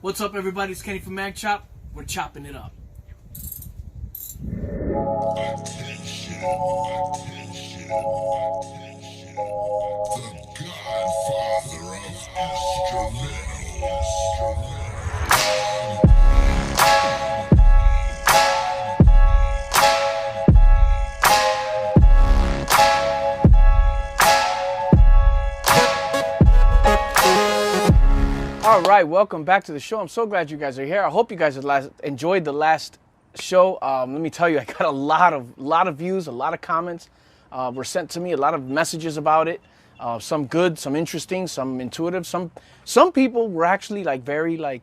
What's up, everybody? It's Kenny from Mag Chop. We're chopping it up. Attention, attention, attention. The godfather of instrumentals. All right, welcome back to the show. I'm so glad you guys are here. I hope you guys have enjoyed the last show. Let me tell you, I got a lot of views, a lot of comments were sent to me, a lot of messages about it. Some good, some interesting, some intuitive. Some people were actually very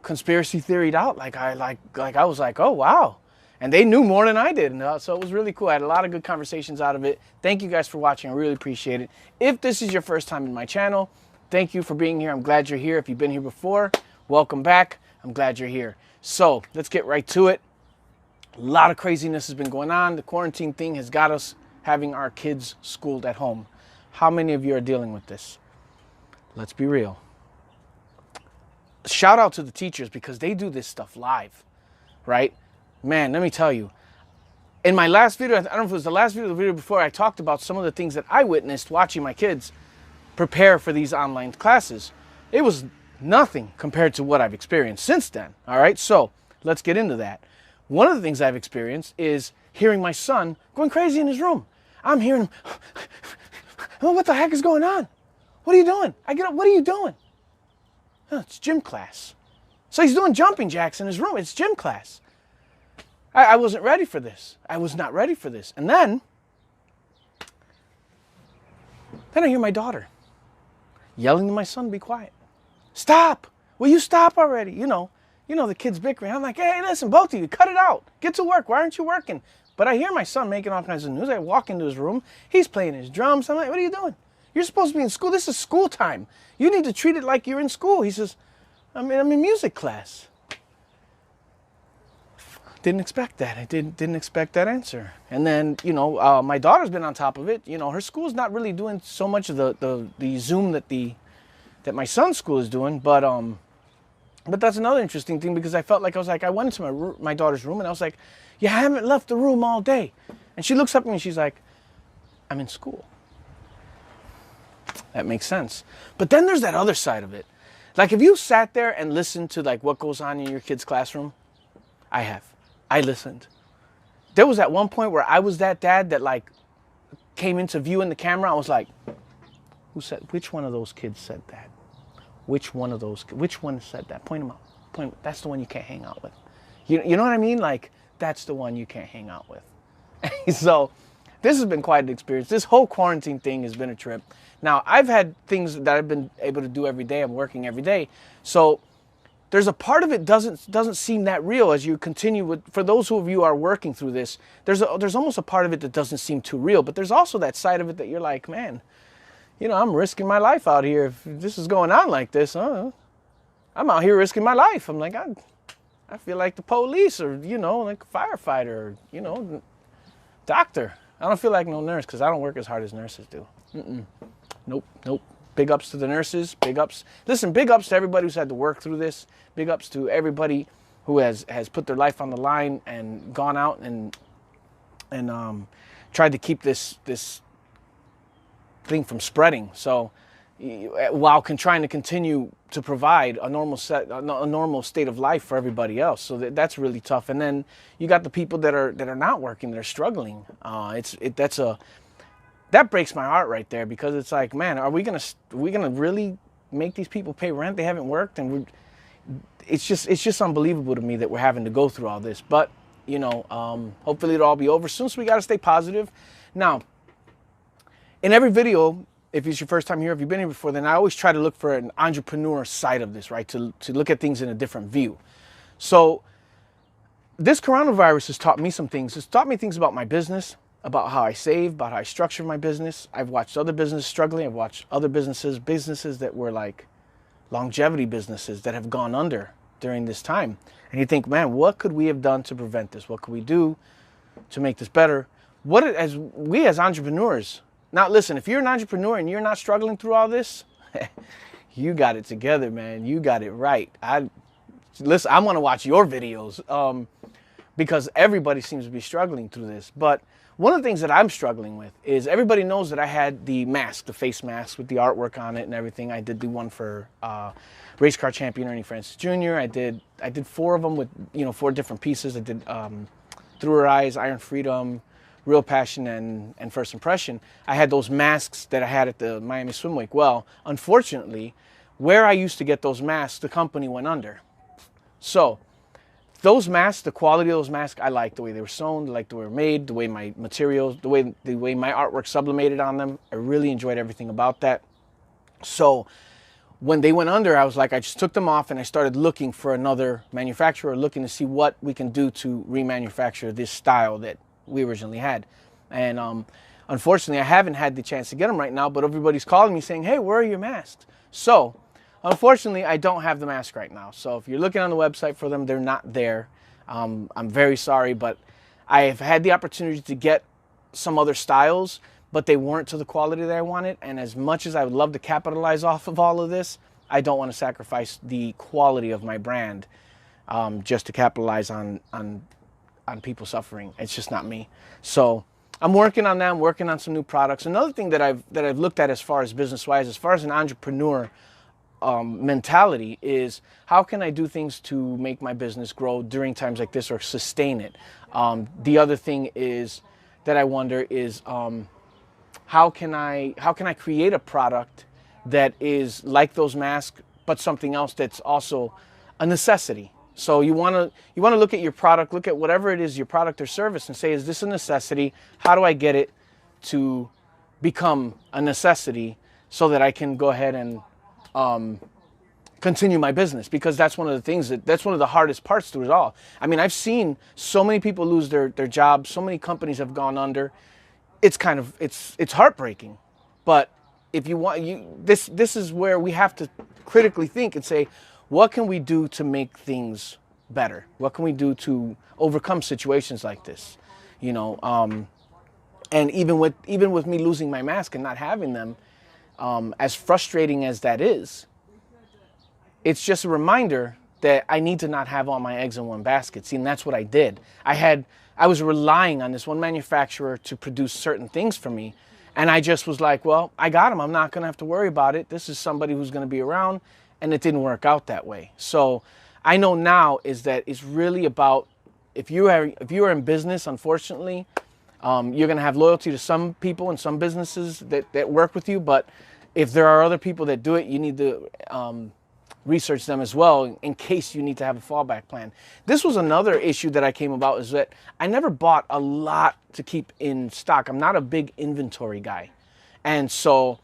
conspiracy theoried out. I was like, oh wow, and they knew more than I did. So it was really cool. I had a lot of good conversations out of it. Thank you guys for watching. I really appreciate it. If this is your first time in my channel, thank you for being here. I'm glad you're here. If you've been here before, welcome back. I'm glad you're here. So let's get right to it. A lot of craziness has been going on. The quarantine thing has got us having our kids schooled at home. How many of you are dealing with this? Let's be real. Shout out to the teachers because they do this stuff live, right? Man, let me tell you. In my last video, I don't know if it was the last video or the video before, I talked about some of the things that I witnessed watching my kids prepare for these online classes. It was nothing compared to what I've experienced since then. All right, so let's get into that. One of the things I've experienced is hearing my son going crazy in his room. I'm hearing him, oh, what the heck is going on? What are you doing? I get up, what are you doing? Oh, it's gym class. So he's doing jumping jacks in his room. It's gym class. I wasn't ready for this. I was not ready for this. And then I hear my daughter yelling to my son, be quiet. Stop. Will you stop already? You know, the kids bickering. I'm like, hey, listen, both of you, cut it out. Get to work. Why aren't you working? But I hear my son making all kinds of news. I walk into his room. He's playing his drums. I'm like, what are you doing? You're supposed to be in school. This is school time. You need to treat it like you're in school. He says, I'm in music class. Didn't expect that. I didn't expect that answer. And then, my daughter's been on top of it. Her school's not really doing so much of the Zoom that my son's school is doing. But that's another interesting thing because I felt like I went into my daughter's room and I was like, you haven't left the room all day. And she looks up at me and she's like, I'm in school. That makes sense. But then there's that other side of it. Like, have you sat there and listened to what goes on in your kid's classroom? I have. I listened. There was at one point where I was that dad that came into view in the camera. I was like, which one of those kids said that? Which one said that? Point them out. That's the one you can't hang out with. You know what I mean? That's the one you can't hang out with. So this has been quite an experience. This whole quarantine thing has been a trip. Now, I've had things that I've been able to do every day. I'm working every day. So there's a part of it doesn't seem that real as you continue with. For those of you who are working through this, there's almost a part of it that doesn't seem too real. But there's also that side of it that you're like, man, I'm risking my life out here. If this is going on like this, I'm out here risking my life. I'm like, I feel like the police or, like a firefighter or, doctor. I don't feel like no nurse because I don't work as hard as nurses do. Nope. Big ups to the nurses. Big ups. Listen, big ups to everybody who's had to work through this. Big ups to everybody who has put their life on the line and gone out and tried to keep this thing from spreading. So while trying to continue to provide a normal state of life for everybody else. So that's really tough. And then you got the people that are not working, that are struggling. That breaks my heart right there because it's like, man, are we gonna really make these people pay rent? They haven't worked, and it's just unbelievable to me that we're having to go through all this. But hopefully it'll all be over soon. So we got to stay positive. Now, in every video, if it's your first time here, if you've been here before, then I always try to look for an entrepreneur side of this, right? To look at things in a different view. So this coronavirus has taught me some things. It's taught me things about my business, about how I save, about how I structure my business. I've watched other businesses struggling. I've watched other businesses that were longevity businesses that have gone under during this time. And you think, man, what could we have done to prevent this? What could we do to make this better? As entrepreneurs, now listen, if you're an entrepreneur and you're not struggling through all this, you got it together, man. You got it right. listen, I want to watch your videos because everybody seems to be struggling through this. But one of the things that I'm struggling with is everybody knows that I had the mask, the face mask with the artwork on it and everything. I did the one for race car champion Ernie Francis Jr. I did 4 of them with 4 different pieces. I did Through Her Eyes, Iron Freedom, Real Passion, and First Impression. I had those masks that I had at the Miami Swim Week. Well, unfortunately, where I used to get those masks, the company went under. So those masks, the quality of those masks, I like the way they were sewn, I like the way they were made, the way my materials, the way my artwork sublimated on them. I really enjoyed everything about that. So when they went under, I was like, I just took them off and I started looking for another manufacturer, looking to see what we can do to remanufacture this style that we originally had. And unfortunately, I haven't had the chance to get them right now, but everybody's calling me saying, hey, where are your masks? So unfortunately, I don't have the mask right now. So if you're looking on the website for them, they're not there. I'm very sorry, but I've had the opportunity to get some other styles, but they weren't to the quality that I wanted. And as much as I would love to capitalize off of all of this, I don't want to sacrifice the quality of my brand just to capitalize on people suffering. It's just not me. So I'm working on that. I'm working on some new products. Another thing that I've looked at as far as business-wise, as far as an entrepreneur mentality, is how can I do things to make my business grow during times like this or sustain it? The other thing is that I wonder is how can I create a product that is like those masks, but something else that's also a necessity. So you want to look at your product, look at whatever it is, your product or service, and say, is this a necessity? How do I get it to become a necessity so that I can go ahead and continue my business? Because that's one of the things that's one of the hardest parts to it all. I mean, I've seen so many people lose their jobs. So many companies have gone under. It's kind of, it's heartbreaking. But if you want, this is where we have to critically think and say, what can we do to make things better? What can we do to overcome situations like this? You know, and even with me losing my mask and not having them, as frustrating as that is, it's just a reminder that I need to not have all my eggs in one basket. See, and that's what I did. I was relying on this one manufacturer to produce certain things for me. And I just was like, well, I got them. I'm not going to have to worry about it. This is somebody who's going to be around. And it didn't work out that way. So I know now is that it's really about, if you are in business, unfortunately, you're going to have loyalty to some people and some businesses that work with you. But if there are other people that do it, you need to research them as well in case you need to have a fallback plan. This was another issue that I came about, is that I never bought a lot to keep in stock. I'm not a big inventory guy. And so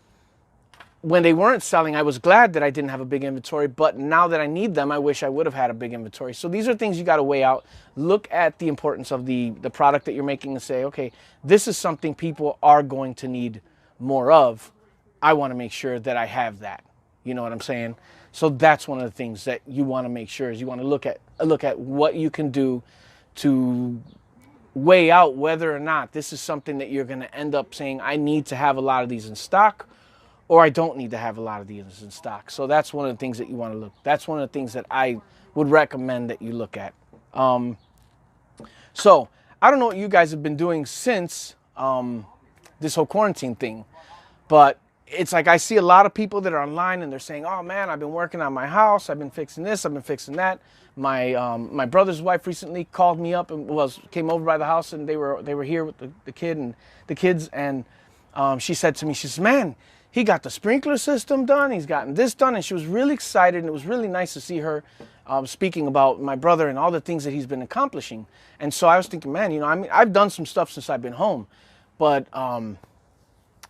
when they weren't selling, I was glad that I didn't have a big inventory, but now that I need them, I wish I would have had a big inventory. So these are things you got to weigh out. Look at the importance of the product that you're making and say, okay, this is something people are going to need more of. I want to make sure that I have that. You know what I'm saying? So that's one of the things that you want to make sure is you want to look at what you can do to weigh out whether or not this is something that you're going to end up saying, I need to have a lot of these in stock, or I don't need to have a lot of these in stock. So that's one of the things that you want to look. That's one of the things that I would recommend that you look at. So I don't know what you guys have been doing since this whole quarantine thing, but it's like I see a lot of people that are online and they're saying, oh man, I've been working on my house. I've been fixing this. I've been fixing that. My brother's wife recently called me up and came over by the house, and they were here with the kids. And she said to me, she says, man, he got the sprinkler system done. He's gotten this done. And she was really excited. And it was really nice to see her speaking about my brother and all the things that he's been accomplishing. And so I was thinking, man, you know, I mean, I've done some stuff since I've been home. But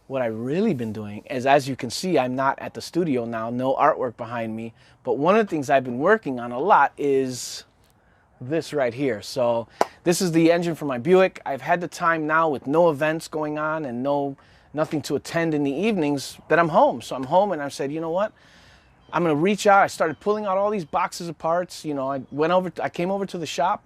what I've really been doing is, as you can see, I'm not at the studio now, no artwork behind me. But one of the things I've been working on a lot is this right here. So this is the engine for my Buick. I've had the time now with no events going on and nothing to attend in the evenings that I'm home. So I'm home, and I said, you know what? I'm going to reach out. I started pulling out all these boxes of parts. You know, I came over to the shop,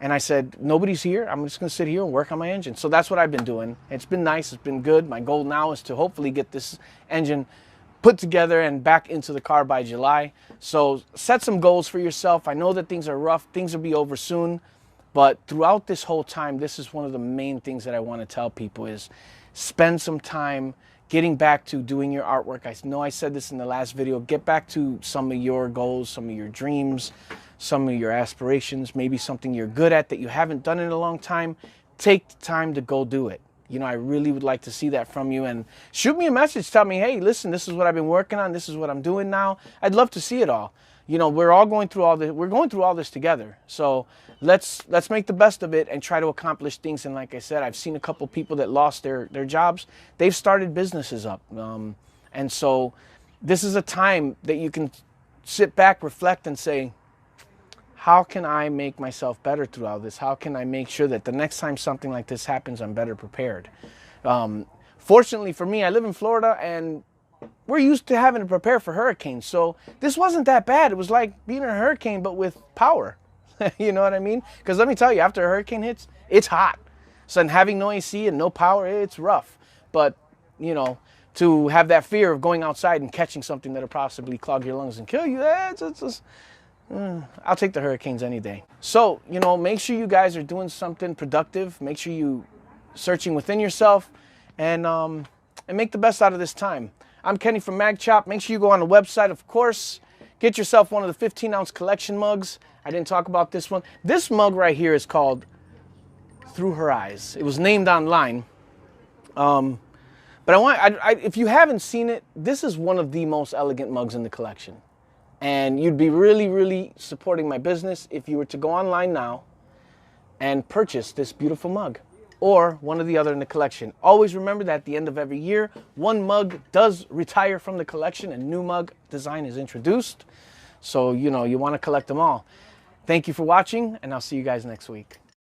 and I said, nobody's here. I'm just going to sit here and work on my engine. So that's what I've been doing. It's been nice. It's been good. My goal now is to hopefully get this engine put together and back into the car by July. So set some goals for yourself. I know that things are rough. Things will be over soon. But throughout this whole time, this is one of the main things that I want to tell people is spend some time getting back to doing your artwork. I know I said this in the last video. Get back to some of your goals, some of your dreams, some of your aspirations, maybe something you're good at that you haven't done in a long time. Take the time to go do it. You know, I really would like to see that from you, and shoot me a message. Tell me, hey, listen, this is what I've been working on. This is what I'm doing now. I'd love to see it all. You know, we're all going through all this. We're going through all this together. So let's make the best of it and try to accomplish things. And like I said, I've seen a couple people that lost their jobs. They've started businesses up. And so this is a time that you can sit back, reflect, and say, how can I make myself better through all this? How can I make sure that the next time something like this happens, I'm better prepared? Fortunately for me, I live in Florida, and we're used to having to prepare for hurricanes. So this wasn't that bad. It was like being in a hurricane, but with power. You know what I mean? Because let me tell you, after a hurricane hits, it's hot. So and having no AC and no power, it's rough. But, you know, to have that fear of going outside and catching something that'll possibly clog your lungs and kill you, I'll take the hurricanes any day. So, you know, make sure you guys are doing something productive. Make sure you searching within yourself and make the best out of this time. I'm Kenny from MagChop. Make sure you go on the website, of course. Get yourself one of the 15-ounce collection mugs. I didn't talk about this one. This mug right here is called Through Her Eyes. It was named online. But if you haven't seen it, this is one of the most elegant mugs in the collection. And you'd be really, really supporting my business if you were to go online now and purchase this beautiful mug or one of the other in the collection. Always remember that at the end of every year, one mug does retire from the collection and new mug design is introduced. So, you know, you want to collect them all. Thank you for watching, and I'll see you guys next week.